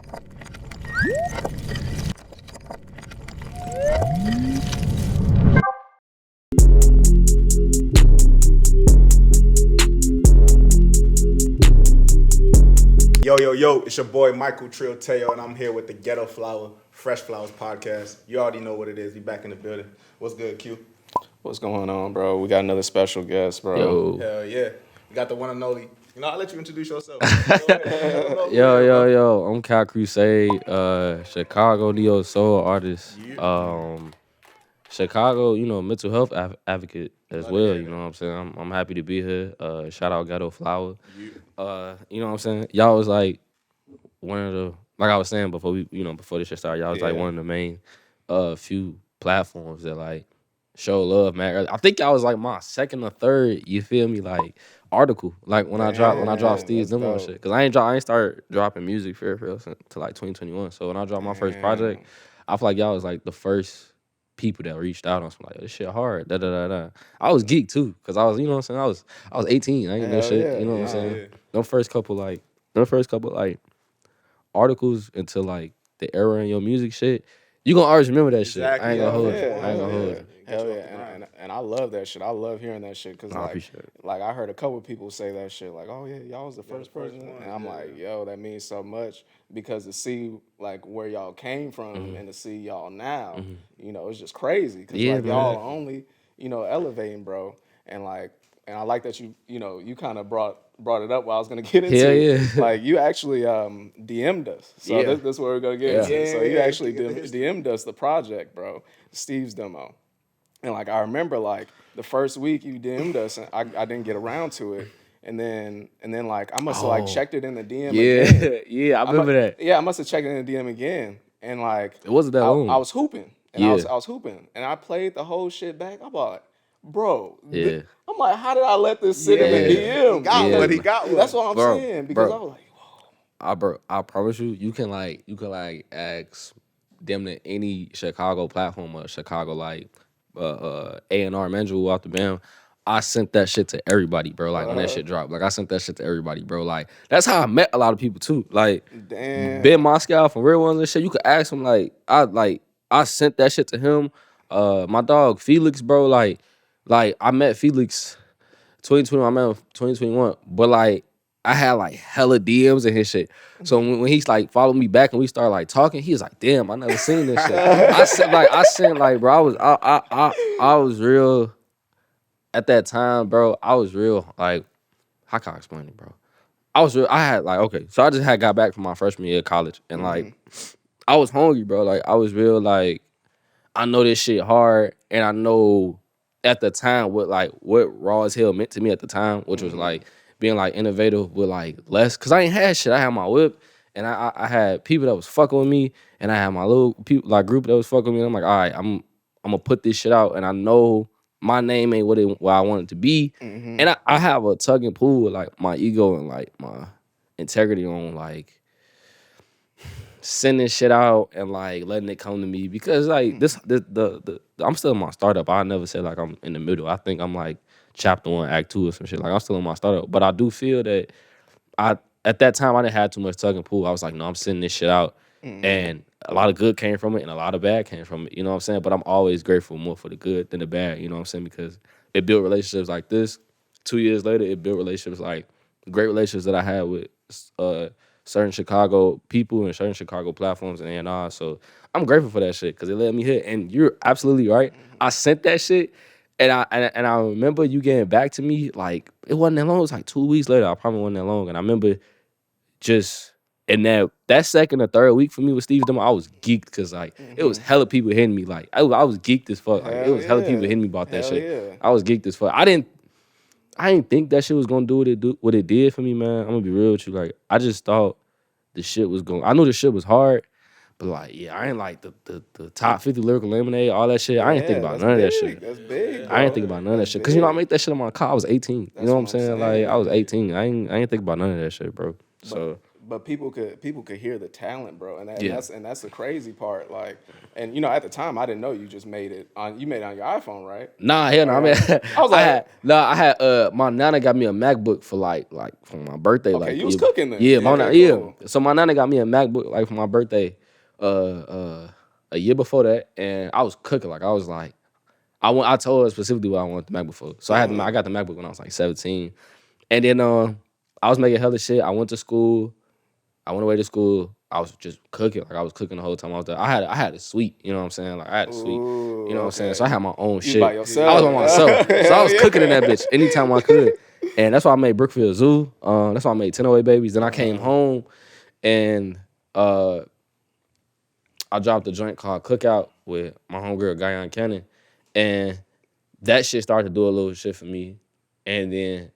Yo, it's your boy Michael Trio, and I'm here with the Ghetto Flower, Fresh Flowers podcast. You already know what it is. We back in the building. What's good, Q? What's going on, bro? We got another special guest, bro. Yo. Hell yeah. We got the one and only. I'll let you introduce yourself. Go ahead. Yo. I'm Kaicrewsade, Chicago neo soul artist. Chicago, mental health advocate as well. You know what I'm saying? I'm happy to be here. Shout out Ghetto Flower. You know what I'm saying? Y'all was like one of the, like I was saying before before this shit started, y'all was like one of the main few platforms that like show love, man. I think y'all was like my second or third, you feel me, like article. Like when I dropped Steve's demo and shit. Cause I ain't start dropping music for real until like 2021. So when I dropped my first project, I feel like y'all was like the first people that reached out on some like, this shit hard. I was geeked too, cause I was, you know what I'm saying? I was 18. I ain't know shit. You know what I'm saying? Yeah. Them first couple articles into like the era in your music shit, you gonna always remember that shit. I ain't gonna hold you. I ain't gonna hold you. Hell yeah, and I love that shit. I love hearing that shit because like I heard a couple people say that shit like, oh yeah, y'all was the first person, and I'm like, yo, that means so much because to see like where y'all came from and to see y'all now, it's just crazy because like y'all are only elevating, bro, and I like that you kind of brought it up while I was gonna get into it. Like you actually DM'd us. So this is where we're gonna get into it. So you actually DM'd us the project, bro. Steve's demo. And like I remember like the first week you DM'd us and I didn't get around to it. And then like I must have like checked it in the DM again. Yeah, I remember that. Yeah, I must have checked it in the DM again. And like it wasn't that long. I was hooping. And I was hooping. And I played the whole shit back. I'm like, bro. I'm like, how did I let this sit in the DM? He got one. That's what I'm saying. Because I was like, whoa. I promise you can ask them to any Chicago platform or Chicago like A&R manager out the band. I sent that shit to everybody, bro. Like when that shit dropped, like I sent that shit to everybody, bro. Like that's how I met a lot of people too. Like Ben Moscow from Real Ones and shit. You could ask him I sent that shit to him. My dog Felix, bro. Like I met Felix 2021. I met him 2021, but like I had like hella DMs and his shit. So when he's like followed me back and we started like talking, he was like, "Damn, I never seen this shit." I sent bro. I was real at that time, bro. I was real like, how can I explain it, bro? I was real. I had like so I just had got back from my freshman year of college and like I was hungry, bro. Like I was real like I know this shit hard and I know at the time what raw as hell meant to me at the time, which was like being like innovative with like less, cause I ain't had shit. I had my whip, and I had people that was fucking with me, and I had my little people like group that was fucking with me. And I'm like, all right, I'm gonna put this shit out, and I know my name ain't what I want it to be, and I have a tug and pull with like my ego and like my integrity on like sending shit out and like letting it come to me because like the I'm still in my startup. I never said like I'm in the middle. I think I'm like chapter 1, act 2 or some shit. Like I'm still in my startup. But I do feel that at that time I didn't have too much tug and pull. I was like, no, I'm sending this shit out. And a lot of good came from it and a lot of bad came from it. You know what I'm saying? But I'm always grateful more for the good than the bad, you know what I'm saying? Because it built relationships like this. 2 years later, it built relationships like great relationships that I had with certain Chicago people and certain Chicago platforms and A&R. So I'm grateful for that shit because it let me hit. And you're absolutely right. I sent that shit. And I remember you getting back to me, like, it wasn't that long. It was like 2 weeks later. I probably wasn't that long. And I remember just in that second or third week for me with Steve's demo, I was geeked because, like, it was hella people hitting me. Like, I was geeked as fuck. Like, it was hella people hitting me about that shit. Yeah. I was geeked as fuck. I didn't think that shit was going to do what it did for me, man. I'm going to be real with you. Like, I just thought the shit was going. I knew the shit was hard. But like, yeah, I ain't like the top 50 lyrical lemonade, all that shit. I ain't think about none of that shit. That's big. I ain't think about none of that shit. Cause I made that shit on my car. I was 18. You know what I'm saying? Like I was 18. I ain't think about none of that shit, bro. So But people could hear the talent, bro, and Yeah. that's the crazy part. Like, and you know, at the time, I didn't know you just made it on your iPhone, right? Nah, hell no. I mean, I was like, I had my nana got me a MacBook for like for my birthday. Okay, like you was cooking then. Yeah, Cool. So my nana got me a MacBook like for my birthday, a year before that, and I was cooking. Like I was like, I told her specifically what I wanted the MacBook for. So I got the MacBook when I was like 17, and then I was making hella shit. I went to school. I went away to school. I was just cooking. Like I was cooking the whole time I was there. I had a suite, you know what I'm saying? Like I had a suite. You know what I'm saying? So I had my own shit. By yourself. I was by myself. So I was cooking in that bitch anytime I could. And that's why I made Brookfield Zoo. That's why I made 1008 Babies. Then I came home and I dropped a joint called Cookout with my homegirl Guyan Cannon. And that shit started to do a little shit for me. And then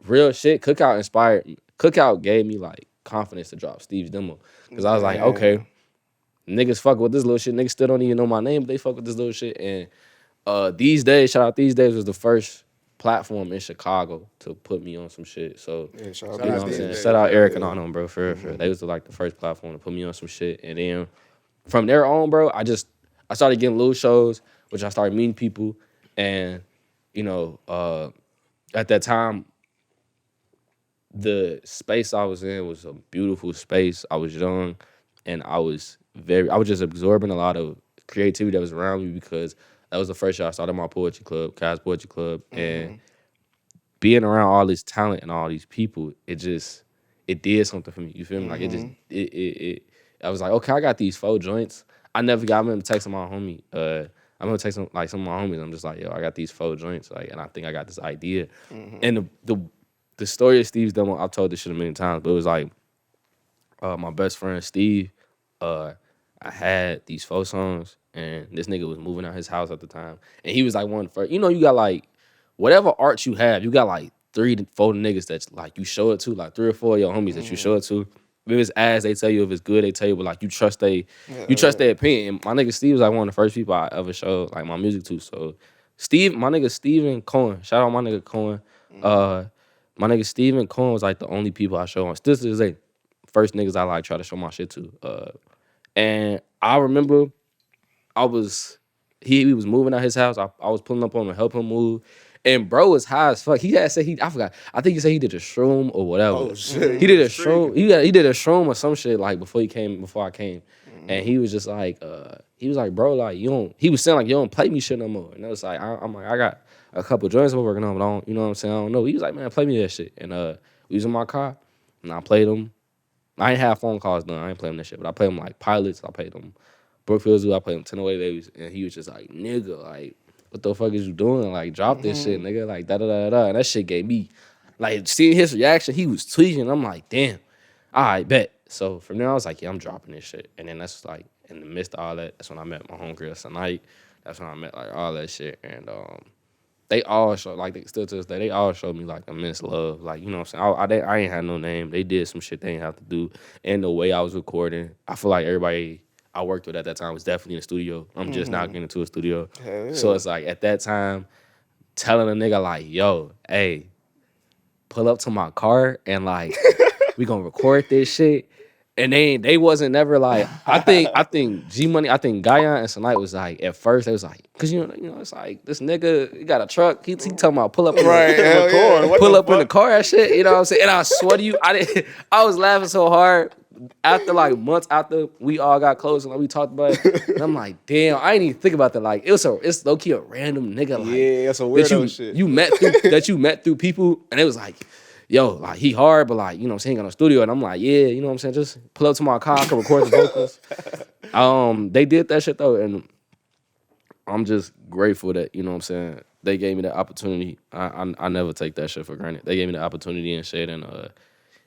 real shit, Cookout gave me like confidence to drop Steve's demo. Cause I was like, okay, niggas fuck with this little shit. Niggas still don't even know my name, but they fuck with this little shit. And These Days, shout out These Days, was the first platform in Chicago to put me on some shit. So Shout you know what I'm saying? Shout out Eric and all them, bro, for real. They was like the first platform to put me on some shit. And then from there on, bro, I started getting little shows, which I started meeting people. And, you know, at that time, the space I was in was a beautiful space. I was young and I was just absorbing a lot of creativity that was around me because that was the first year I started my poetry club, Kaz Poetry Club. And being around all this talent and all these people, it did something for me. You feel me? Like I was like, okay, I got these 4 joints. I remember texting my homie. I remember texting like some of my homies. I'm just like, yo, I got these 4 joints, like, and I think I got this idea. And the story of Steve's demo, I've told this shit a million times, but it was like my best friend Steve. I had these 4 songs, and this nigga was moving out his house at the time, and he was like one of the first. You know, you got like whatever art you have, you got like 3 to 4 niggas that like you show it to, like 3 or 4 of your homies that you show it to. If it's ass, they tell you. If it's good, they tell you. But like you trust their opinion. And my nigga Steve was like one of the first people I ever showed like my music to. So my nigga Steven Cohen, shout out my nigga Cohen. My nigga Steven Cohen was like the only people I show on. Still to this day, first niggas I like try to show my shit to. And I remember he was moving out his house. I was pulling up on him to help him move. And bro was high as fuck. He had said I forgot. I think he said he did a shroom or whatever. Oh shit. He did a shroom. He did a shroom or some shit like before I came. And he was just like, bro, like he was saying like you don't play me shit no more. And I was like, I'm like, I got a couple joints I'm working on, but I don't, you know what I'm saying? I don't know. He was like, man, play me that shit. And we was in my car and I played them. I ain't have phone calls done. I ain't playing that shit, but I played them like Pilots. I played them Brookfield Zoo. I played them 1008 Babies. And he was just like, nigga, like, what the fuck is you doing? Like, drop this shit, nigga. Like, da-da-da-da. And that shit gave me, like, seeing his reaction, he was tweaking. I'm like, damn. All right, bet. So from there, I was like, yeah, I'm dropping this shit. And then that's like, in the midst of all that, that's when I met my homegirl tonight. That's when I met, like, all that shit. And they all showed, like, they still to this day, they all showed me, like, immense love. Like, you know what I'm saying? I ain't had no name. They did some shit they ain't have to do. And the way I was recording, I feel like everybody I worked with at that time was definitely in the studio. I'm just now getting into a studio. Yeah. So it's like, at that time, telling a nigga, like, yo, hey, pull up to my car and, like, we gonna record this shit. And they wasn't never like, I think G Money, I think Guyan and Tonight was like, at first they was like, cause you know, it's like this nigga, he got a truck, he talking about pull up in pull up in the car and shit, you know what I'm saying? And I swear to you, I was laughing so hard after like months after we all got close and like we talked about it. And I'm like, damn, I ain't even think about that. Like it's low key a random nigga, like that's a weirdo shit. You met through people, and it was like, yo, like, he hard, but, like, you know what I'm saying, he got no studio. And I'm like, yeah, you know what I'm saying, just pull up to my car, I can record the vocals. They did that shit, though, and I'm just grateful that, you know what I'm saying, they gave me the opportunity. I never take that shit for granted. They gave me the opportunity and shit, and,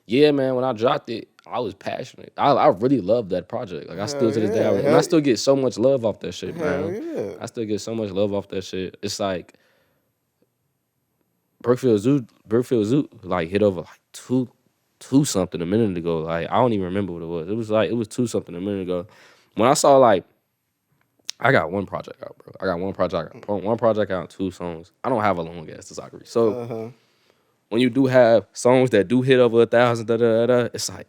yeah, man, when I dropped it, I was passionate. I really loved that project. Like, I still, to this day, and I still get so much love off that shit, man. I still get so much love off that shit. It's like, Brookfield Zoo, like, hit over like two something a minute ago. Like, I don't even remember what it was. It was 2 something a minute ago. When I saw, like, I got one project out, bro. I got one project out, 2 songs. I don't have a long ass discography. So when you do have songs that do hit over 1,000, it's like,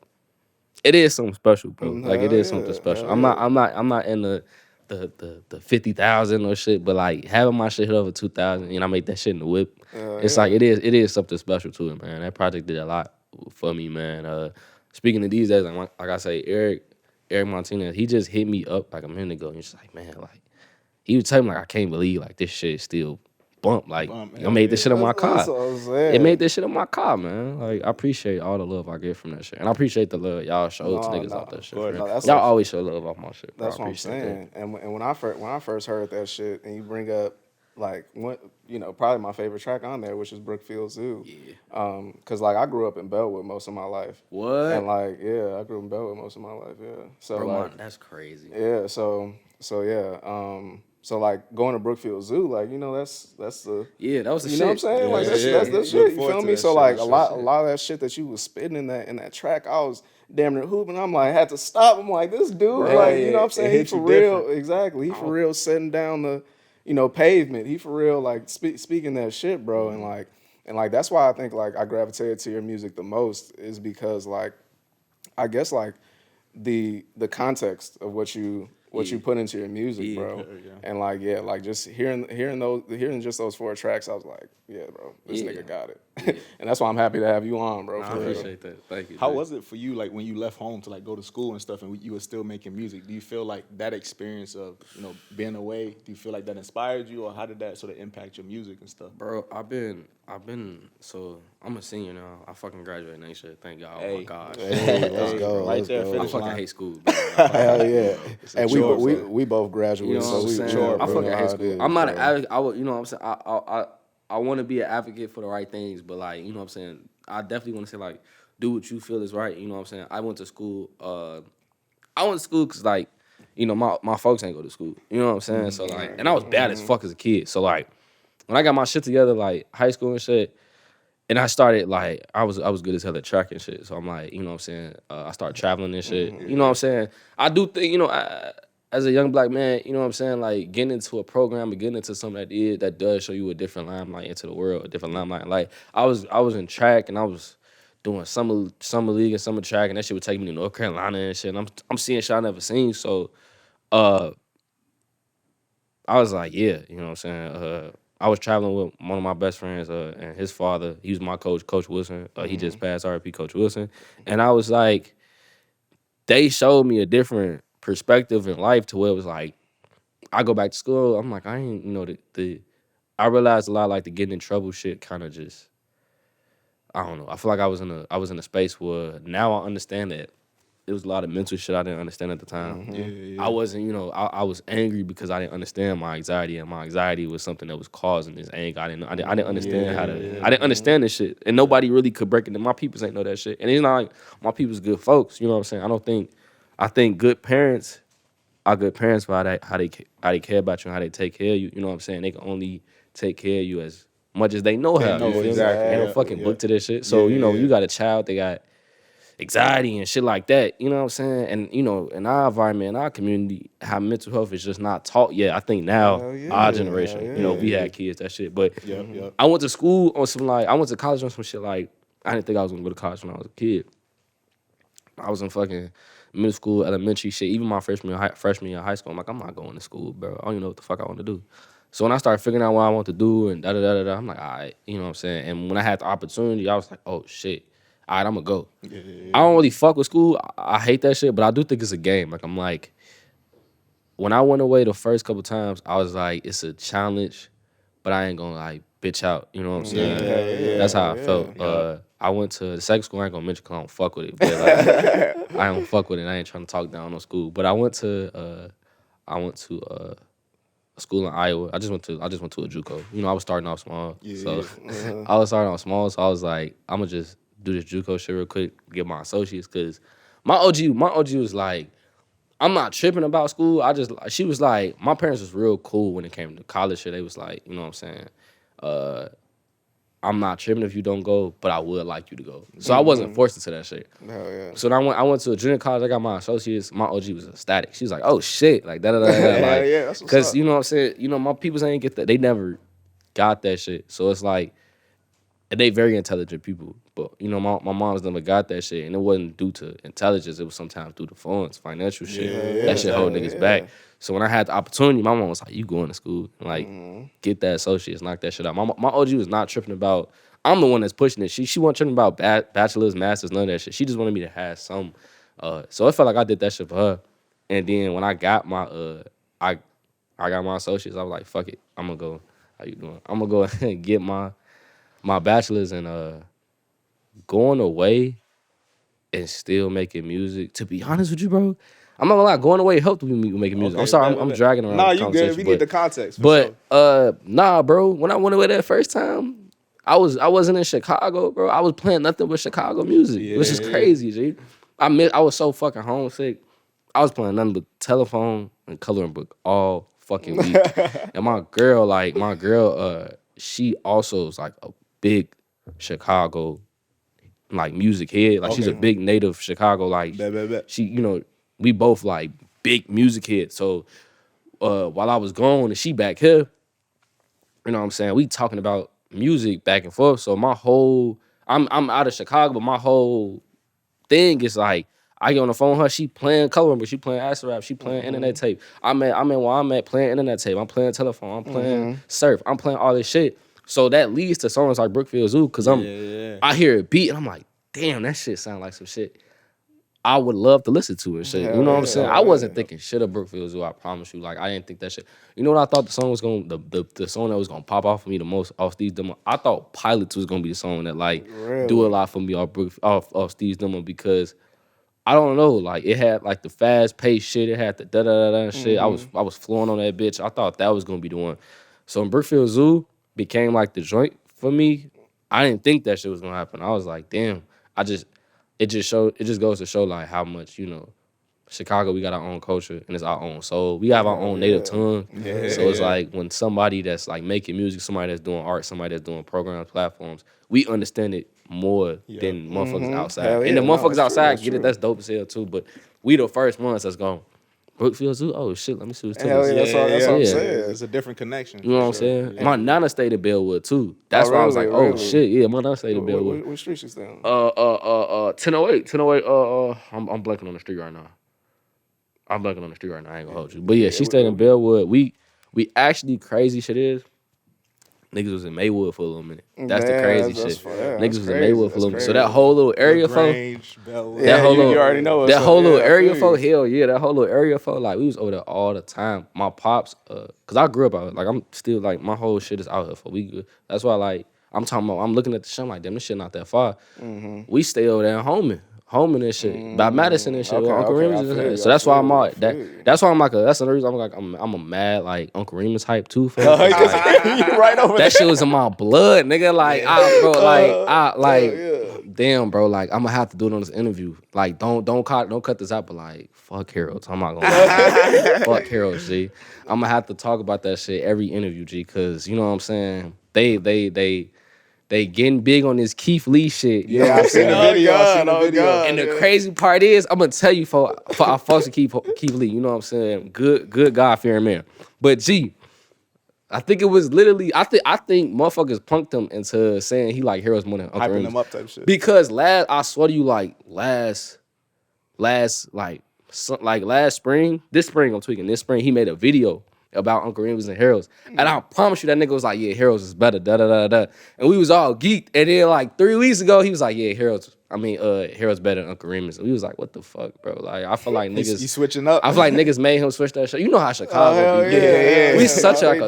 It is something special, bro. Like it Hell is yeah, something special. hell I'm not in the 50,000 or shit, but like having my shit hit over 2,000 and I make that shit in the whip. It's like it is something special to it, man. That project did a lot for me, man. Speaking of these days, like I say, Eric Martinez, he just hit me up like a minute ago. And he's just like, man, like he was telling me like I can't believe like this shit still bump. Like I made this shit on my car. That's what I'm saying. It made this shit on my car, man. Like I appreciate all the love I get from that shit, and I appreciate the love y'all show to niggas out that shit. Y'all always show love off my shit. Bro. That's what I'm saying. And when I first heard that shit, and you bring up like what probably my favorite track on there, which is Brookfield Zoo. Yeah. Cause like I grew up in Bellwood most of my life. What? And like I grew up in Bellwood most of my life. Yeah. So bro, like that's crazy. Yeah. So yeah. So like going to Brookfield Zoo, like that's the that was the shit. know what I'm saying? Like that's the shit. You feel me? So like a lot of that shit that you was spitting in that track, I was damn near hooping. I'm like, I had to stop. I'm like, this dude, like you know what I'm saying? He for real, different. Exactly. He for real setting down the pavement. He for real like speaking that shit, bro. Mm-hmm. And like that's why I think like I gravitated to your music the most is because like I guess like the context of what you put into your music, bro. And like just hearing just those 4 tracks, I was like, yeah, bro, this nigga got it. And that's why I'm happy to have you on, bro. I appreciate that. Thank you. How was it for you, like when you left home to like go to school and stuff, and you were still making music? Do you feel like that experience of being away? Do you feel like that inspired you, or how did that sort of impact your music and stuff? Bro, I've been so I'm a senior now. I fucking graduated next year. Thank God. Oh my gosh. Hey, let's go. Right there, I fucking hate school. Hell yeah. And we both graduated, so we sure. I fucking hate school. I'm not an advocate. You know what I'm saying? I want to be an advocate for the right things, but like, you know what I'm saying? I definitely want to say like, do what you feel is right. You know what I'm saying? I went to school. Because like, my folks ain't go to school. You know what I'm saying? So like, and I was bad as fuck as a kid. So like, when I got my shit together, like high school and shit, and I started like, I was good as hell at track and shit. So I'm like, you know what I'm saying? I started traveling and shit. You know what I'm saying? I do think, as a young black man, you know what I'm saying? Like getting into a program and getting into something that does show you a different limelight into the world, a different limelight. Like I was in track and I was doing summer league and summer track, and that shit would take me to North Carolina and shit. And I'm seeing shit I never seen. So I was like, yeah, you know what I'm saying? I was traveling with one of my best friends and his father. He was my coach, Coach Wilson. He just passed, R.I.P. Coach Wilson. And I was like, they showed me a different perspective in life to where it was like, I go back to school, I'm like, I ain't, I realized a lot like the getting in trouble shit kind of just, I don't know. I feel like I was in a space where now I understand that there was a lot of mental shit I didn't understand at the time. Mm-hmm. I wasn't, I was angry because I didn't understand my anxiety, and my anxiety was something that was causing this anger. I didn't understand I didn't understand this shit, and nobody really could break it. My peoples ain't know that shit, and it's not like my people's good folks. You know what I'm saying? I think good parents are good parents for how they care about you and how they take care of you. You know what I'm saying? They can only take care of you as much as they know how. You feel exactly. Ain't no fucking book to this shit. So you got a child, they got anxiety and shit like that, you know what I'm saying? And, in our environment, in our community, how mental health is just not taught yet. I think now, our generation, we had kids, that shit. But I went to school on some, like, I went to college on some shit, like, I didn't think I was going to go to college when I was a kid. I was in fucking middle school, elementary shit, even my freshman year of high school. I'm like, I'm not going to school, bro. I don't even know what the fuck I want to do. So when I started figuring out what I want to do and da-da-da-da-da, I'm like, all right, you know what I'm saying? And when I had the opportunity, I was like, oh, shit. All right, I'm going to go. I don't really fuck with school. I hate that shit, but I do think it's a game. Like, I'm like, when I went away the first couple times, I was like, it's a challenge, but I ain't going to, like, bitch out. You know what I'm saying? That's how I felt. I went to the second school. I ain't going to mention because I don't fuck with it. But, like, I don't fuck with it. I ain't trying to talk down on school. But I went to a school in Iowa. I just went to a JUCO. I was starting off small. I was starting off small, so I was like, I'm going to just do this JUCO shit real quick, get my associates, because my OG was like, I'm not tripping about school. She was like, my parents was real cool when it came to college shit. They was like, you know what I'm saying? I'm not tripping if you don't go, but I would like you to go. So I wasn't forced into that shit. Hell yeah. So then I went to a junior college. I got my associates. My OG was ecstatic. She was like, oh shit, like da da da. Like, yeah, that's what's because up. you know what I'm saying. My peoples ain't get that. They never got that shit. So it's like, and they very intelligent people. But you know, my mom's never got that shit, and it wasn't due to intelligence. It was sometimes due to funds, financial shit. That shit hold niggas back. So when I had the opportunity, my mom was like, "You going to school? Like, get that associates, knock that shit out." My OG was not tripping about. I'm the one that's pushing it. She wasn't tripping about bachelor's, masters, none of that shit. She just wanted me to have some. So it felt like I did that shit for her. And then when I got my I got my associates, I was like, "Fuck it, I'm gonna go." How you doing? I'm gonna go and get my bachelor's and going away and still making music. To be honest with you, bro, I'm not gonna lie. Going away helped me making music. I'm sorry, I'm dragging around. Nah, the you conversation, good. We need the context. But nah, bro. When I went away that first time, I wasn't in Chicago, bro. I was playing nothing but Chicago music, which is crazy, G. I was so fucking homesick. I was playing nothing but telephone and coloring book all fucking week. And my girl, she also is like a big Chicago like music head. Like she's a big native Chicago. Like she, you know, we both like big music heads. So while I was gone and she back here, you know what I'm saying? We talking about music back and forth. So my whole I'm out of Chicago, but my whole thing is like I get on the phone with her, she playing coloring, but she playing acid rap, she playing internet tape. I'm at playing internet tape, I'm playing telephone, I'm playing surf, I'm playing all this shit. So that leads to songs like Brookfield Zoo, cause I hear a beat and I'm like, damn, that shit sound like some shit I would love to listen to and shit. You know what I'm saying? I wasn't thinking shit of Brookfield Zoo, I promise you. Like I didn't think that shit. You know what I thought the song was gonna the song that was gonna pop off for me the most off Steve's Demo? I thought Pilots was gonna be the song that like do a lot for me off Steve's Demo because I don't know, like it had like the fast paced shit, it had the da da da da shit. I was flowing on that bitch. I thought that was gonna be the one. So when Brookfield Zoo became like the joint for me, I didn't think that shit was gonna happen. I was like, damn, it just goes to show like how much, you know, Chicago, we got our own culture and it's our own soul. We have our own native tongue. So it's like when somebody that's like making music, somebody that's doing art, somebody that's doing programs, platforms, we understand it more than motherfuckers outside. And the motherfuckers outside get it, that's dope as hell too. But we the first ones that's going, Brookfield Zoo, oh shit, let me see what's to That's what I'm saying. It's a different connection. You know what I'm saying? My nana stayed in Bellwood too. That's why I was like, oh shit, yeah, my nana stayed in Bellwood. What street she stay on? 1008. I'm blanking on the street right now. I ain't gonna hold you. But yeah, she stayed in Bellwood. We actually, crazy shit is, niggas was in Maywood for a little minute. That's the crazy shit. Niggas was in Maywood for a little minute. So that whole little area for that whole little, you already know that whole little area for hell yeah, that whole little area for like we was over there all the time. My pops, cause I grew up out, like I'm still like my whole shit is out here for we good. That's why like I'm talking about. I'm looking at the shit I'm like, damn, this shit not that far. We stay over there in Holman and shit, by Madison and shit, with Uncle Remus and shit. So that's why I'm all that. That's why I'm like, that's another reason I'm a mad like Uncle Remus hype too. For like, right over that shit was in my blood, nigga. Like, damn, bro. Like, I'm gonna have to do it on this interview. Like, don't cut this out. But like, fuck Harold. I'm not gonna fuck Harold, G. I'm gonna have to talk about that shit every interview, G. Cause you know what I'm saying. They getting big on this Keith Lee shit. Yeah, I've seen the video. And the crazy part is, I'm gonna tell you for I fucks with Keith Lee. You know what I'm saying? Good God-fearing man. But G, I think it was literally. I think motherfuckers punked him into saying he like Heroes more than Uncle Remus. Hyping them up type shit. Because I swear to you, last spring, this spring I'm tweaking. This spring he made a video about Uncle Remus and Harold's. And I promise you that nigga was like, yeah, Harold's is better, da-da-da-da. And we was all geeked. And then like 3 weeks ago, he was like, yeah, Harold's better than Uncle Remus. And we was like, what the fuck, bro? Like, I feel like niggas... You switching up. I feel like niggas made him switch that shit. You know how Chicago be. Yeah. We such like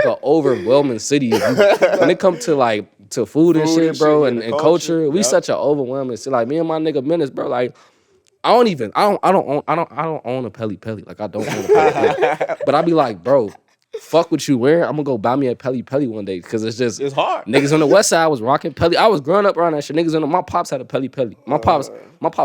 an overwhelming city. When it comes to food and shit, bro, and culture, we such an overwhelming city. Like, me and my nigga Menace, bro, like, I don't own a Peli Peli. Like I don't own a Peli Peli. But I be like, bro, fuck what you wearing. I'm gonna go buy me a Peli Peli one day because it's hard. Niggas on the west side was rocking Peli. I was growing up around that shit. My pops had a Peli Peli. My pops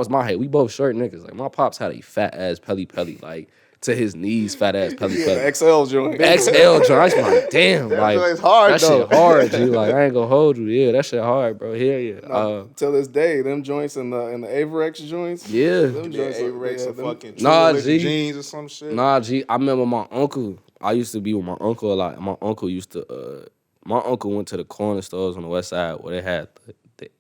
my height. We both short niggas. Like my pops had a fat ass Peli Peli. Like to his knees, fat ass Peli Peli. XL joint. XL joint. I was like, damn, like it's hard, that though. shit hard, G. Like I ain't gonna hold you. Yeah, that shit hard, bro. Hell yeah. No, till this day, them joints in the Averex joints. Yeah. Them joints Averex and fucking G. jeans or some shit. G. I remember my uncle. I used to be with my uncle a lot. My uncle went to the corner stores on the west side where they had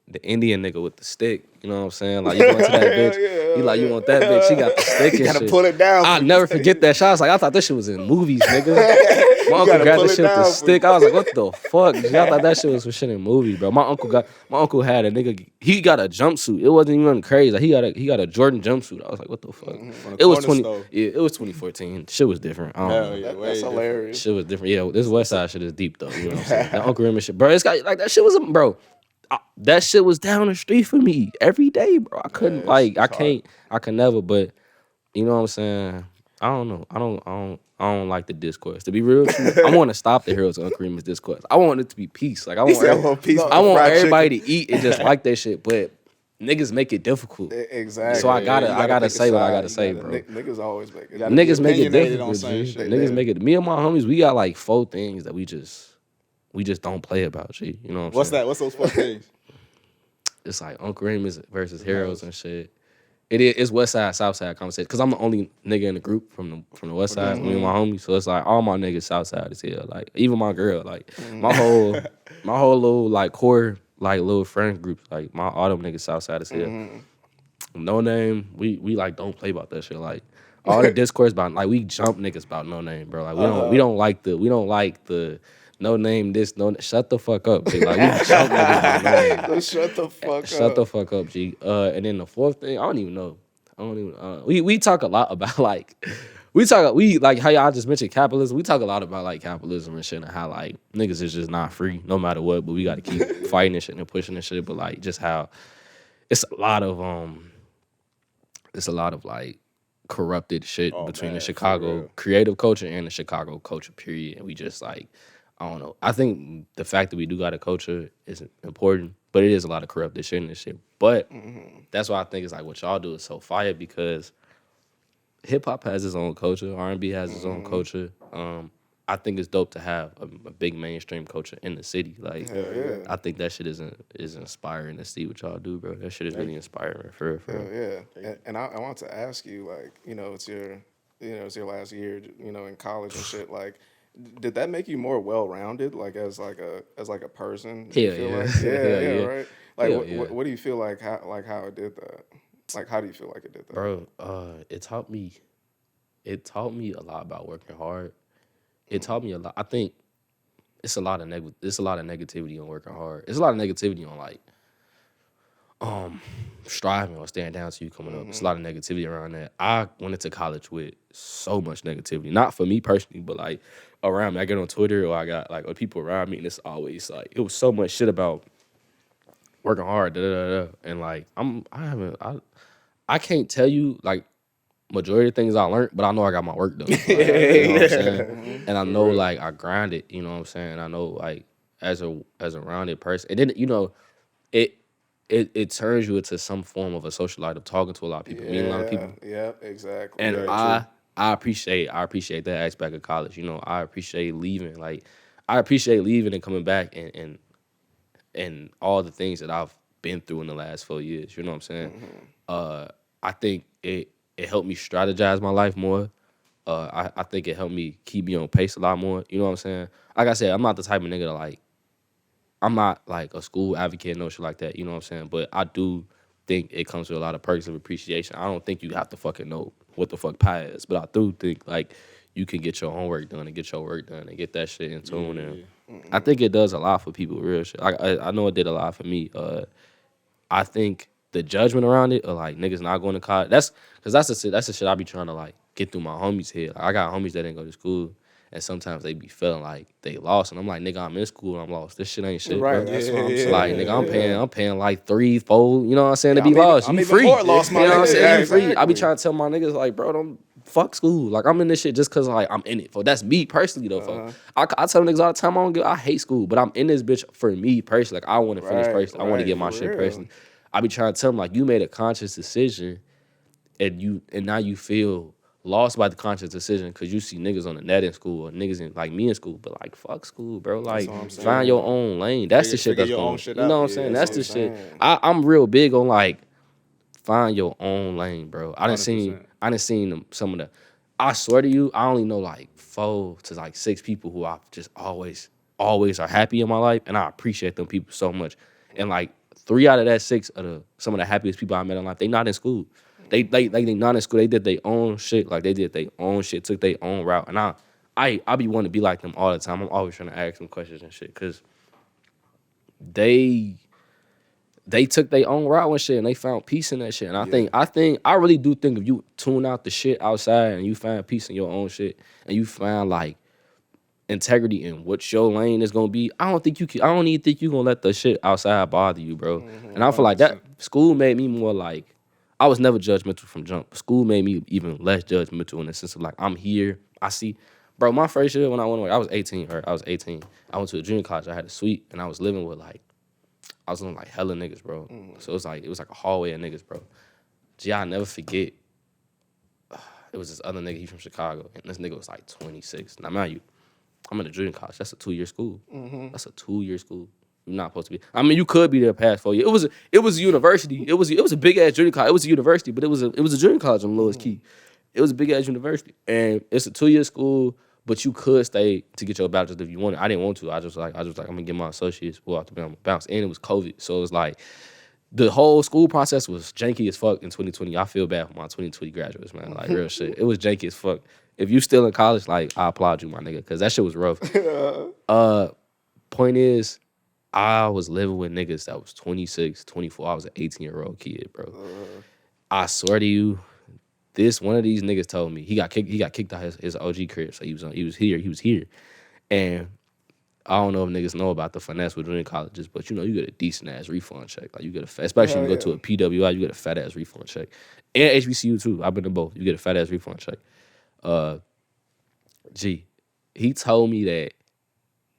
the Indian nigga with the stick. You know what I'm saying? Like you going to that bitch. You like you want that bitch. She got the stick and You gotta shit. pull it down. I'll never forget that shot. I was like, I thought this shit was in movies, nigga. My uncle gotta grabbed pull the it shit with the down stick. I was like, what the fuck? I thought that shit was some shit in movies, bro. My uncle had a nigga. He got a jumpsuit. It wasn't even crazy. Like, he got a Jordan jumpsuit. I was like, what the fuck? It was 2014. Shit was different. I don't know. Yeah, That's hilarious. Shit was different. Yeah, this West Side shit is deep though. You know what I'm saying? That Uncle Remy shit, bro. It's got like that shit was bro. That shit was down the street for me every day, bro. I couldn't I could never. But you know what I'm saying? I don't know. I don't like the discourse. To be real, I want to stop the Heroes of Uncle Remus discourse. I want it to be peace. Like I want everybody to eat and just like that shit. But niggas make it difficult. Exactly. So I gotta say what I gotta say, bro. Niggas always make it. Niggas make it difficult. Niggas make it. Me and my homies, we got like 4 things that we just don't play about, G. You know what I'm saying? What's those 4 things? It's like Uncle Remus versus Heroes and shit. It's West Side, South Side conversation. Cause I'm the only nigga in the group from the West Side, me and my homies. So it's like all my niggas South Side is here. Like even my girl, like my whole little like core like little friend group, like all them niggas South Side is here. No Name, we like don't play about that shit. Like all the discourse about like we jump niggas about No Name, bro. Like we don't like the No Name this, shut the fuck up, G. Like we jump niggas about No Name. Shut the fuck up. Shut the fuck up, G. And then the 4th thing, I don't even know. We talk a lot about like we like how y'all just mentioned capitalism. We talk a lot about like capitalism and shit and how like niggas is just not free no matter what, but we gotta keep fighting and shit and pushing and shit. But like just how it's a lot of like corrupted shit between the Chicago creative culture and the Chicago culture period. And we just like I don't know. I think the fact that we do got a culture is important, but it is a lot of corrupted shit in this shit. But that's why I think it's like what y'all do is so fire because hip hop has its own culture, R&B has its own culture. I think it's dope to have a big mainstream culture in the city. Like, I think that shit is inspiring to see what y'all do, bro. That shit is really inspiring for real. Yeah. And I want to ask you, like, it's your last year, in college and shit. Like, did that make you more well-rounded, like as a person? Yeah. Right. Like, Hell, what do you feel like how it did that? Like, how do you feel like it did that, bro? It taught me a lot about working hard. It taught me a lot. I think it's a lot of negativity on working hard. It's a lot of negativity on like striving or staying down to you coming up. It's a lot of negativity around that. I went into college with so much negativity. Not for me personally, but like around me. I get on Twitter or I got like people around me and it's always like it was so much shit about working hard, and like I can't tell you like majority of things I learned, but I know I got my work done. Like, you know what I'm saying? And I know like I grinded, you know what I'm saying? And I know like as a rounded person. And then, it turns you into some form of a socialite of talking to a lot of people, meeting a lot of people. Yeah, exactly. And I appreciate that aspect of college. I appreciate leaving. Like I appreciate leaving and coming back and all the things that I've been through in the last 4 years. You know what I'm saying? I think it helped me strategize my life more. I think it helped me keep me on pace a lot more. You know what I'm saying? Like I said, I'm not the type of nigga to like, I'm not like a school advocate, no shit like that. You know what I'm saying? But I do think it comes with a lot of perks of appreciation. I don't think you have to fucking know what the fuck pie is, but I do think like you can get your homework done and get your work done and get that shit in tune. And I think it does a lot for people, real shit. I know it did a lot for me. I think the judgment around it, or like niggas not going to college, that's the shit I be trying to like get through my homies' head. Like, I got homies that didn't go to school, and sometimes they be feeling like they lost, and I'm like, nigga, I'm in school and I'm lost. This shit ain't shit, right? Bro. That's what I'm saying. Like, nigga, I'm paying like 3, 4. You know what I'm saying? To be lost, I'm you even free. more lost, my you know what I'm nigga. saying? Yeah, You free. I be exactly. trying to tell my niggas like, bro, don't fuck school. Like, I'm in this shit just cause like I'm in it. For that's me personally though. I tell niggas all the time I hate school, but I'm in this bitch for me personally. Like, I want to finish personally. I want to get my shit personally. I be trying to tell them like, you made a conscious decision, and now you feel lost by the conscious decision because you see niggas on the net in school or niggas in like me in school, but like fuck school, bro. Like, find your own lane. That's the shit that's going. You know what I'm saying? That's the shit. I'm real big on like find your own lane, bro. I done seen some of the. I swear to you, I only know like 4 to like 6 people who I just always are happy in my life, and I appreciate them people so much. And like 3 out of that 6 are some of the happiest people I met in life. They not in school. They not in school. They did their own shit. Like they did their own shit, took their own route. And I be wanting to be like them all the time. I'm always trying to ask them questions and shit, cause they took their own route and shit, and they found peace in that shit. And I really do think if you tune out the shit outside and you find peace in your own shit, and you find like integrity in what your lane is gonna be, I don't even think you gonna let the shit outside bother you, bro. And I feel like that school made me more like, I was never judgmental from jump. School made me even less judgmental in the sense of like, I'm here, I see. Bro, my first year when I went away, I was 18. I went to a junior college. I had a suite, and I was living with like, I was living like hella niggas, bro. So it was like a hallway of niggas, bro. Gee, I'll never forget. It was this other nigga, he from Chicago, and this nigga was like 26. Now, mind you, I'm in a junior college. That's a 2-year school. That's a 2-year school. You're not supposed to be. I mean, you could be there past 4 years. It was a university. It was a big ass junior college. It was a university, but it was a junior college on Lewis Key. It was a big ass university, and it's a 2-year school. But you could stay to get your bachelor's if you wanted. I didn't want to. I just like I'm gonna get my associates. Well, after I'm bounce, and it was COVID, so it was like the whole school process was janky as fuck in 2020. I feel bad for my 2020 graduates, man. Like real shit. It was janky as fuck. If you still in college, like I applaud you, my nigga, because that shit was rough. Point is, I was living with niggas that was 26, 24. I was an 18-year-old kid, bro. I swear to you. One of these niggas told me he got kicked out his OG crib, so he was here, and I don't know if niggas know about the finesse with junior colleges, but you get a decent ass refund check, like you get especially when you go to a PWI, you get a fat ass refund check, and HBCU too. I've been to both. You get a fat ass refund check. He told me that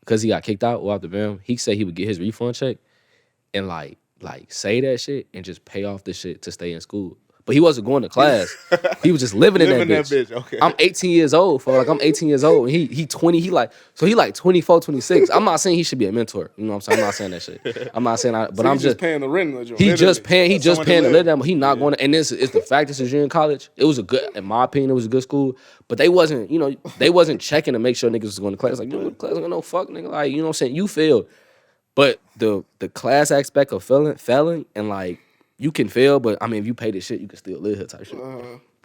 because he got kicked out off the BAM, he said he would get his refund check and like say that shit and just pay off the shit to stay in school. But he wasn't going to class. He was just living in that bitch. Okay. I'm 18 years old, for like I'm 18 years old. And he 20, he like 24, 26. I'm not saying he should be a mentor. You know what I'm saying? I'm not saying that shit. I'm not saying but I'm just paying the rent. He just paying to live that. He not going to, and this is the fact this is in college. It was a good, in my opinion, it was a good school. But they wasn't checking to make sure niggas was going to class. Like, you go to class, like, no fuck, nigga. Like, you know what I'm saying? You failed. But the class aspect of failing and like, you can fail, but I mean, if you pay this shit, you can still live here type shit.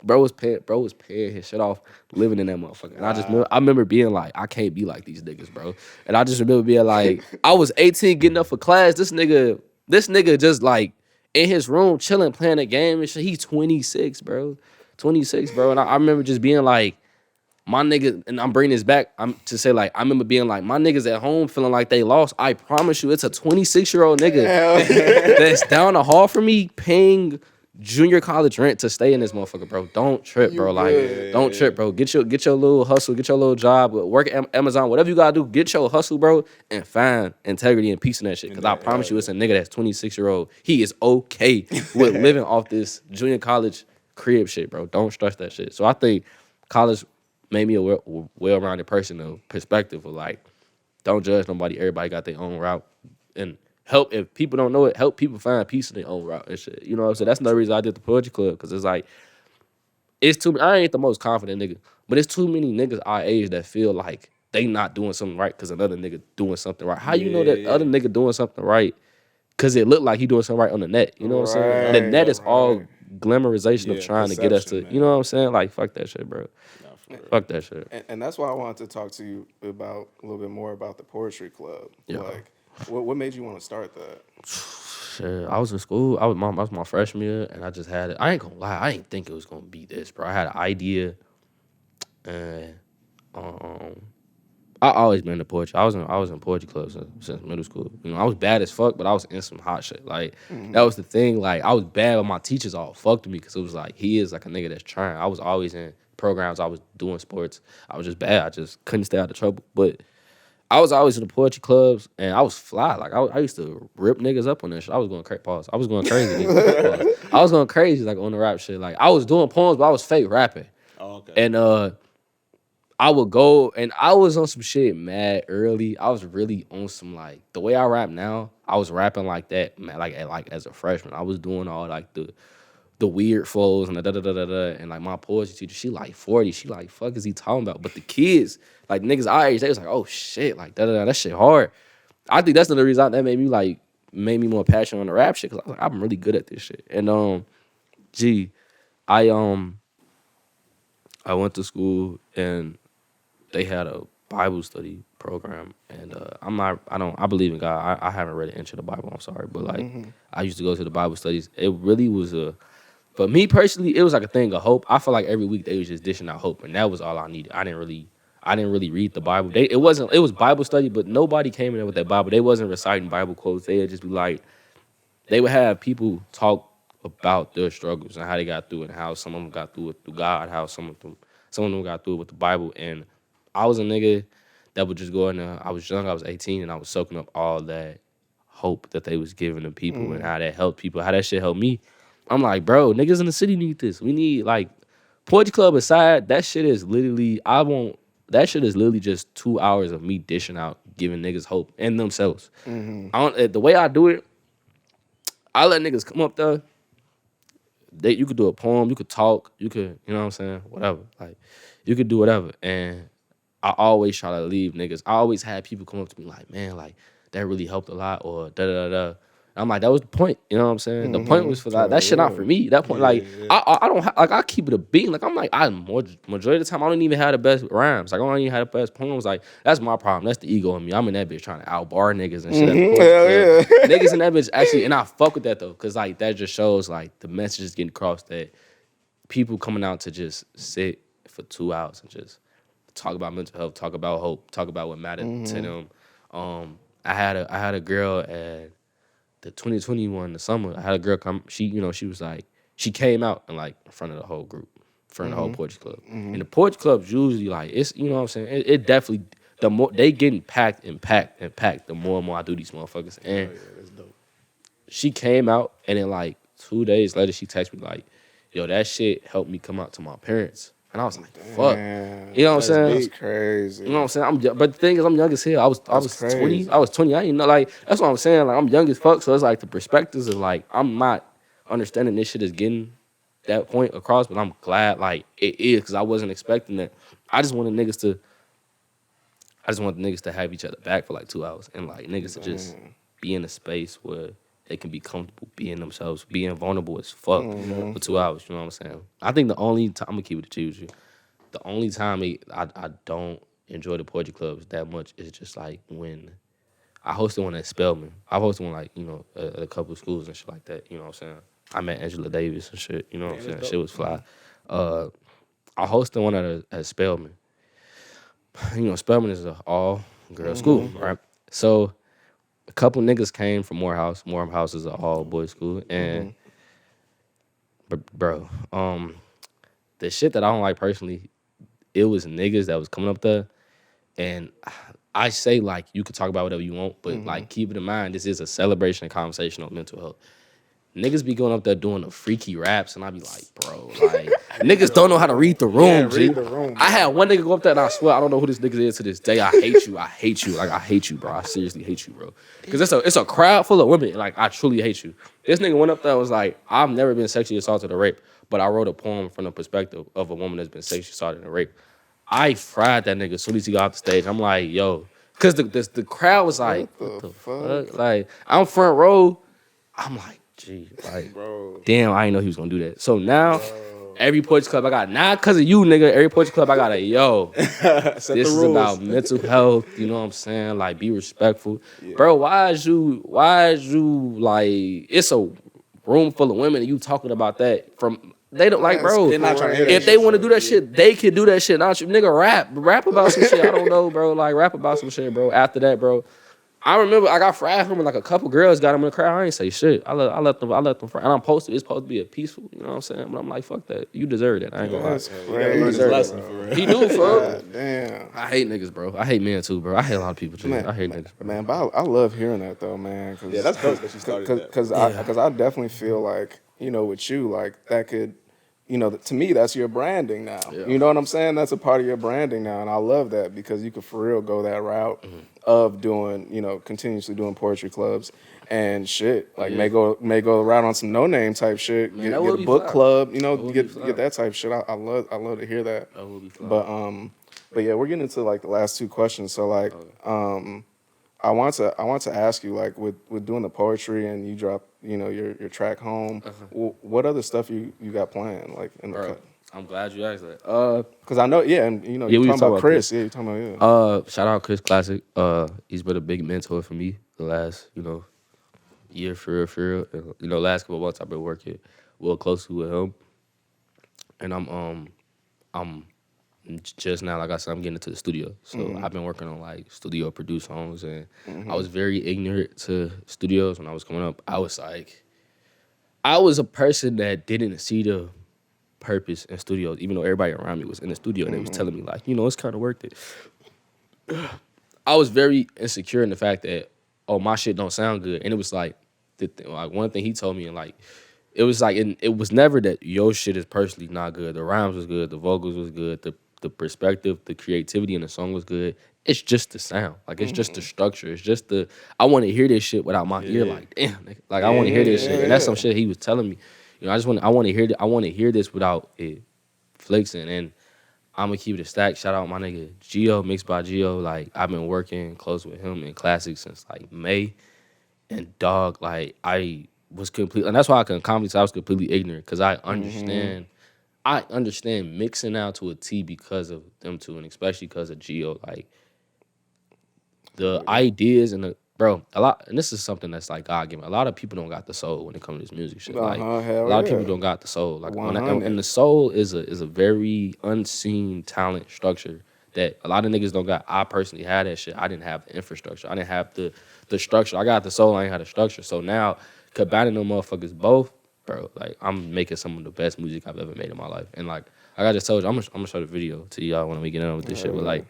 Bro was paying his shit off, living in that motherfucker. And I remember being like, I can't be like these niggas, bro. And I just remember being like, I was 18 getting up for class. This nigga just like in his room chilling, playing a game and shit. He's 26, bro. 26, bro. And I remember just being like, my niggas, and I'm bringing this back to say, like, I remember being like, my niggas at home feeling like they lost. I promise you, it's a 26-year-old nigga that's down the hall from me paying junior college rent to stay in this motherfucker, bro. Don't trip, bro. Don't trip, bro. Get your little hustle, get your little job, work at Amazon, whatever you gotta do, get your hustle, bro, and find integrity and peace in that shit. Because I promise you, it's a nigga that's 26-year-old. He is okay with living off this junior college crib shit, bro. Don't stress that shit. So I think college made me a well-rounded person, though, perspective of like, don't judge nobody. Everybody got their own route, and help if people don't know it. Help people find peace in their own route and shit. You know what I'm saying? That's another reason I did the poetry club, because it's like, I ain't the most confident nigga, but it's too many niggas our age that feel like they not doing something right because another nigga doing something right. How you know that other nigga doing something right? Because it looked like he doing something right on the net. You know what I'm saying? The net is all glamorization of trying to get us to, you know what I'm saying? Like, fuck that shit, bro. Fuck that shit. And that's why I wanted to talk to you about a little bit more about the poetry club. Yeah. Like, what made you want to start that? Shit, I was in school. I was my freshman year, and I just had it. I ain't gonna lie, I didn't think it was gonna be this, bro. I had an idea, and I always been into poetry. I was in poetry clubs since middle school. You know, I was bad as fuck, but I was in some hot shit. Like, that was the thing. Like, I was bad, but my teachers all fucked with me because it was like, he is like a nigga that's trying. I was always in programs. I was doing sports. I was just bad. I just couldn't stay out of trouble. But I was always in the poetry clubs, and I was fly. Like, I used to rip niggas up on that shit. I was going crazy. Pause. I was going crazy. I was going crazy, like, on the rap shit. Like, I was doing poems, but I was fake rapping. Oh, okay. And I would go, and I was on some shit mad early. I was really on some, like, the way I rap now, I was rapping like that, man, like as a freshman. I was doing all, like, the weird flows and the da-da-da-da-da. And, like, my poetry teacher, she, like, 40. She, like, fuck is he talking about? But the kids, like, niggas our age, they was like, oh, shit, like, da-da-da, that shit hard. I think that's another reason that made me, like, made me more passionate on the rap shit. Cause I was like, I'm really good at this shit. And I went to school and they had a Bible study program, and I believe in God. I haven't read an inch of the Bible. I'm sorry, but like I used to go to the Bible studies. It really was for me personally, it was like a thing of hope. I feel like every week they was just dishing out hope, and that was all I needed. I didn't really read the Bible. It was Bible study, but nobody came in there with that Bible. They wasn't reciting Bible quotes. They would just be like, they would have people talk about their struggles and how they got through it, and how some of them got through it through God, how some of them got through it with the Bible. And I was a nigga that would just go in there. I was young, I was 18, and I was soaking up all that hope that they was giving to people and how that helped people, how that shit helped me. I'm like, bro, niggas in the city need this. We need, like, Poetry Club aside, that shit is literally just 2 hours of me dishing out, giving niggas hope and themselves. The way I do it, I let niggas come up there. You could do a poem, you could talk, you could, you know what I'm saying, whatever. Like, you could do whatever. And I always try to leave niggas. I always had people come up to me like, man, like, that really helped a lot, or da-da-da-da. I'm like, that was the point. You know what I'm saying? The point was for that shit not for me. That point, I don't like, I keep it a beat. Like, I'm like, majority of the time, I don't even have the best rhymes. Like, I don't even have the best poems. Like, that's my problem. That's the ego in me. I'm in that bitch trying to outbar niggas and shit. Niggas in that bitch actually, and I fuck with that though, because like that just shows like the message is getting crossed, that people coming out to just sit for 2 hours and just talk about mental health, talk about hope, talk about what mattered to them. I had a girl at the 2021, the summer. I had a girl come. She was like, she came out and like in front of the whole group, in front of the whole Poetry Club. And the Poetry Club's usually like, it's, you know what I'm saying. It definitely, the more they getting packed, the more and more I do these motherfuckers. And that's dope. she came out, and then like 2 days later, she texted me like, yo, that shit helped me come out to my parents. And I was like, fuck. You know what I'm saying? That's crazy. You know what I'm saying? But the thing is, I'm young as hell. I was 20. I was 20. I didn't know, like, that's what I'm saying. Like, I'm young as fuck. So it's like the perspectives of like, I'm not understanding this shit is getting that point across, but I'm glad like it is, because I wasn't expecting that. I just wanted the niggas to have each other back for like 2 hours, and like niggas to just be in a space where they can be comfortable being themselves, being vulnerable as fuck for 2 hours. You know what I'm saying? I think the only time, I'm gonna keep it to you, the only time I don't enjoy the Poetry Clubs that much is just like when I hosted one at Spelman. I hosted one like, you know, at a couple of schools and shit like that. You know what I'm saying? I met Angela Davis and shit. You know what I'm saying? Shit was fly. I hosted one at Spelman. You know, Spelman is an all-girl school, right? So a couple niggas came from Morehouse. Morehouse is an all-boys school. And, bro, the shit that I don't like personally, it was niggas that was coming up there. And I say, like, you could talk about whatever you want, but, like, keep it in mind, this is a celebration and conversation on mental health. Niggas be going up there doing the freaky raps, and I be like, bro, like, niggas don't know how to read the room, G. I had one nigga go up there, and I swear, I don't know who this nigga is to this day. I hate you. Like, I hate you, bro. I seriously hate you, bro. Because it's a crowd full of women. Like, I truly hate you. This nigga went up there and was like, I've never been sexually assaulted or raped, but I wrote a poem from the perspective of a woman that's been sexually assaulted and raped. I fried that nigga as soon as he got off the stage. I'm like, yo. Because the crowd was like, what the fuck? Like, I'm front row. I'm like, gee, like, bro. Damn, I didn't know he was gonna do that. So now, every Poetry Club I got, not because of you, nigga, every Poetry Club I got a, yo, this is about mental health, you know what I'm saying? Like, be respectful. Yeah. Bro, why is you, like, it's a room full of women and you talking about that from... They don't like, bro. If they want to do that shit, they can do that shit. Not you, nigga. Rap about some shit. I don't know, bro. Like, rap about some shit, bro. After that, bro, I remember I got fried from like a couple girls got him in the crowd. I ain't say shit. I let them fry. And it's supposed to be a peaceful. You know what I'm saying? But I'm like, fuck that. You deserve it. I ain't gonna lie. You deserve lesson for real. He do, bro. Damn. I hate niggas, bro. I hate men too, bro. I hate a lot of people too. I hate niggas, bro. Man, but I love hearing that though, man. Yeah, that's dope that you started that. Because I definitely feel like, you know, with you, like that could. You know, to me, that's your branding now. Yeah. You know what I'm saying? That's a part of your branding now. And I love that because you could for real go that route of doing, you know, continuously doing poetry clubs and shit. Like may go around on some no-name type shit. Man, get a book club, you know, get that type of shit. I love to hear that. That would be fun. But yeah, we're getting into like the last two questions. So like, I want to ask you, like, with doing the poetry and you drop, your track Home. What other stuff you got planned, like in the Bro, cut? I'm glad you asked that. Because I know, yeah, and Yeah, you're we talking was talking about about Chris. Chris. Yeah, you're talking about Shout out Chris Classick. He's been a big mentor for me the last, year for real. Last couple months I've been working real closely with him, and I'm just now, like I said, I'm getting into the studio. So I've been working on like studio produced songs, and I was very ignorant to studios when I was coming up. I was a person that didn't see the purpose in studios, even though everybody around me was in the studio and they was telling me like, it's kind of worth it. I was very insecure in the fact that, oh, my shit don't sound good, and it was like, like one thing he told me, and like, it was like, it was never that your shit is personally not good. The rhymes was good, the vocals was good, the perspective, the creativity in the song was good. It's just the sound, like it's just the structure. It's just I want to hear this shit without my ear, like damn, nigga. Like I want to hear this shit, and that's some shit he was telling me. I want to hear this without it flexing, and I'm gonna keep it a stack. Shout out my nigga Gio, mixed by Gio. Like I've been working close with him in Classick since like May, and dog, like I was completely, and that's why I can comment. I was completely ignorant because I understand. I understand mixing out to a T because of them two, and especially because of Gio. Like the ideas and a lot, and this is something that's like God given. A lot of people don't got the soul when it comes to this music shit. Like a lot of people don't got the soul. Like and the soul is a very unseen talent structure that a lot of niggas don't got. I personally had that shit. I didn't have the infrastructure. I didn't have the structure. I got the soul. I ain't had the structure. So now combining them motherfuckers both, bro. Like I'm making some of the best music I've ever made in my life. And like I just told you, I'm gonna show the video to y'all when we get on with this shit. But like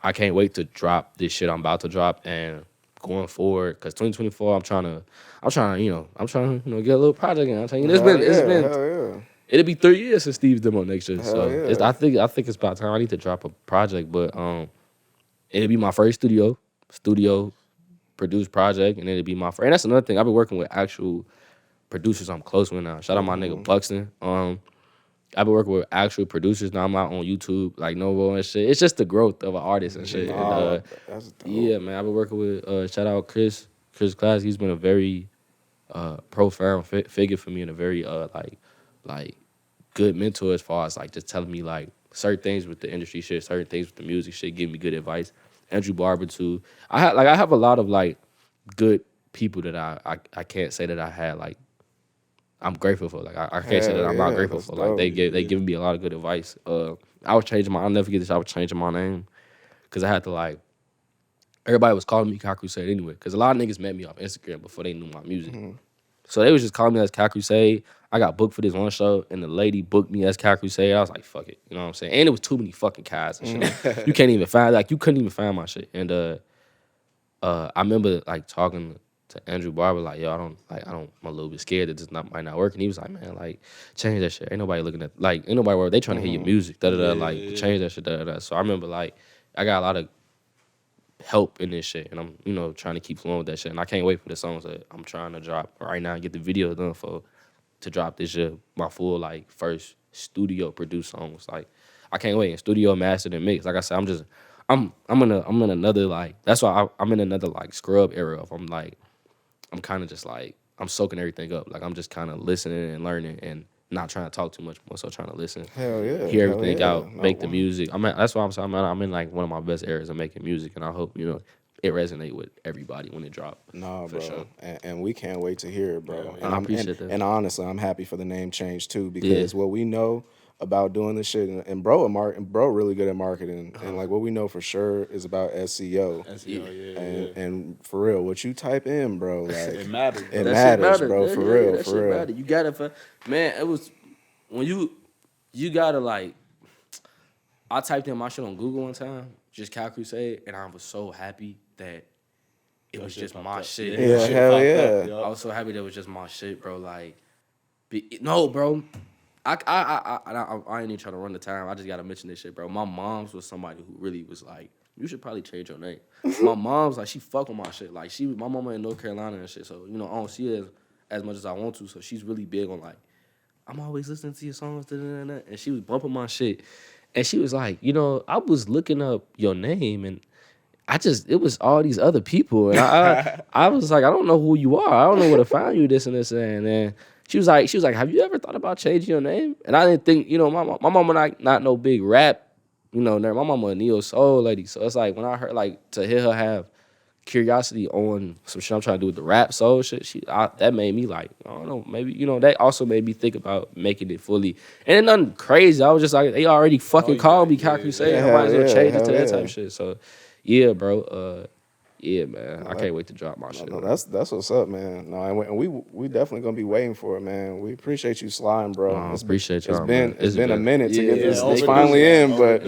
I can't wait to drop this shit I'm about to drop, and going forward, because 2024, I'm trying to, get a little project in. I'm telling you, it'll be 3 years since Steve's demo next year. So I think it's about time I need to drop a project, but it'll be my first studio produced project, and it'll be my first. And that's another thing. I've been working with actual producers I'm close with now. Shout out my nigga Buxton. I've been working with actual producers now. I'm out on YouTube, like Novo and shit. It's just the growth of an artist and shit. that's dope. Yeah, man. I've been working with shout out Chris Class. He's been a very profound figure for me, and a very like good mentor as far as like just telling me like certain things with the industry shit, certain things with the music shit, giving me good advice. Andrew Barber too. I have a lot of like good people that I can't say that I had like I'm grateful for. Like I can't say that I'm not grateful for. Like they giving me a lot of good advice. I was changing I'll never forget this. I was changing my name because I had to like. Everybody was calling me Kaicrewsade anyway, because a lot of niggas met me off Instagram before they knew my music. So they was just calling me as Kaicrewsade. I got booked for this one show, and the lady booked me as Kaicrewsade. I was like, fuck it, you know what I'm saying? And it was too many fucking Kais and shit. You couldn't even find my shit. And I remember like talking to Andrew Barber, like, yo, I'm a little bit scared that this might not work. And he was like, man, like, change that shit. Ain't nobody looking at, like, ain't nobody worried. They trying to hear your music, like, change that shit, So I remember, like, I got a lot of help in this shit, and I'm, trying to keep flowing with that shit. And I can't wait for the songs that I'm trying to drop right now and get the video done to drop this year, my full, like, first studio produced songs. Like, I can't wait. And studio mastered and mixed. Like I said, I'm in another, like, that's why I'm in another, like, scrub era of, I'm kind of just like, I'm soaking everything up. Like, I'm just kind of listening and learning and not trying to talk too much, more so trying to listen. Hell yeah. Hear everything out, make the music. That's why I'm saying I'm in like one of my best eras of making music, and I hope, it resonate with everybody when it drop. Nah, for bro. sure. And we can't wait to hear it, bro. I appreciate that. And honestly, I'm happy for the name change too, because what we know about doing this shit, and bro really good at marketing, and like what we know for sure is about SEO. And for real, what you type in, bro, like it matters. It matters, bro. For real, that for shit real. Matter. You gotta, man. It was when you gotta like. I typed in my shit on Google one time, just Kaicrewsade, and I was so happy that it was just my shit. Yeah, hell yeah. I was so happy that it was just my shit, bro. Like, no, bro. I ain't even trying to run the time. I just gotta mention this shit, bro. My mom's was somebody who really was like, you should probably change your name. My mom's like, she fuck with my shit. Like, my mama in North Carolina and shit, so I don't see it as much as I want to. So she's really big on like, I'm always listening to your songs, and she was bumping my shit. And she was like, I was looking up your name, and it was all these other people. And I was like, I don't know who you are. I don't know where to find you, this and this. And then she was like, have you ever thought about changing your name? And I didn't think, my mama not no big rap, my mama a neo soul lady. So it's like when I heard like to hear her have Curiosity on some shit I'm trying to do with the rap soul shit, that made me like, I don't know, maybe, that also made me think about making it fully. And it nothing crazy. I was just like, they already fucking called me Kaicrewsade. I might as well change it to that type of shit. So yeah, bro. Yeah, man. I can't wait to drop my shit. No, that's what's up, man. No, and we definitely gonna be waiting for it, man. We appreciate you sliding, bro. I appreciate y'all. It's been a minute to get this finally in, but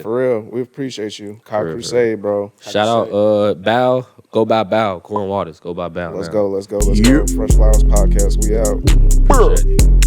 for real, we appreciate you, Kaicrewsade, bro. Shout out, Bow. Go by Bow. Corn Waters. Go by Bow. Let's go. Fresh Flowers Podcast. We out.